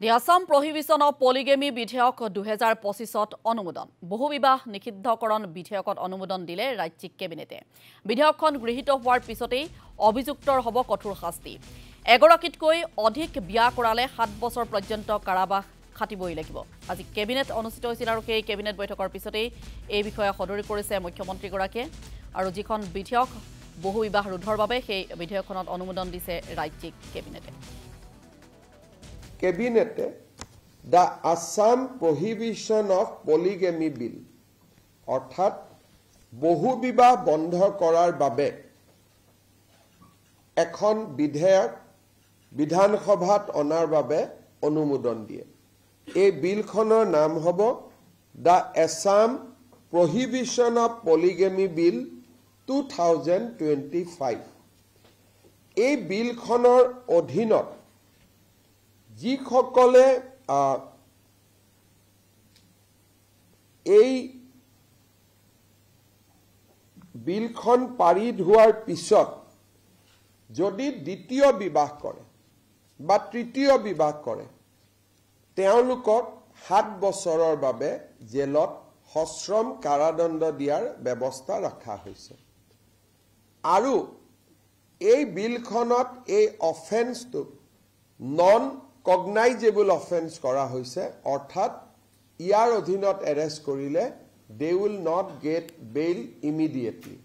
The Assam Prohibition of Polygamy বিধেয়ক 2025ত অনুমোদন বহু বিবাহ নিষিদ্ধকৰণ বিধেয়কত অনুমোদন দিলে ৰাজ্যিক কেবিনেটে বিধেয়কখন গৃহীত হোৱাৰ পিছতেই অভিযুক্তৰ হ'ব কঠোৰ শাস্তি এগৰাকীতকৈ অধিক বিয়া কৰালে 7 বছৰ পৰ্যন্ত কাৰাবাস খাটিবই লাগিব আজি কেবিনেট অনুষ্ঠিত হৈছিল আৰু সেই কেবিনেট বৈঠকৰ পিছতেই এই বিষয়ে সদৰি কৰিছে মুখ্যমন্ত্ৰী গৰাকীয়ে আৰু যিখন বিধেয়ক বহু বিবাহ ৰোধৰ বাবে সেই বিধেয়কখনত অনুমোদন দিছে ৰাজ্যিক কেবিনেটে Cabinet, the Assam Prohibition of Polygamy Bill, অৰ্থাৎ বহু বিবাহ বন্ধ কৰাৰ বাবে এখন বিধেয়ক বিধানসভাত অনাৰ বাবে অনুমোদন দিয়ে এই বিলখনৰ নাম হ'ব the Assam Prohibition of Polygamy Bill 2025 এই বিলখনৰ অধীনত যিসকলে এই বিলখন পাৰিত হোৱাৰ পিছত যদি দ্বিতীয় বিবাহ কৰে বা তৃতীয় বিবাহ কৰে তেওঁলোকক 7 বছৰৰ বাবে জেলত সশ্ৰম কাৰাদণ্ড দিয়াৰ ব্যৱস্থা ৰখা হৈছে আৰু এই বিলখনত এই অফেন্সটো নন cognizable offense করা হইছে অর্থাৎ ইয়ার অধীনত অ্যারেস্ট করিলে they will not get bail immediately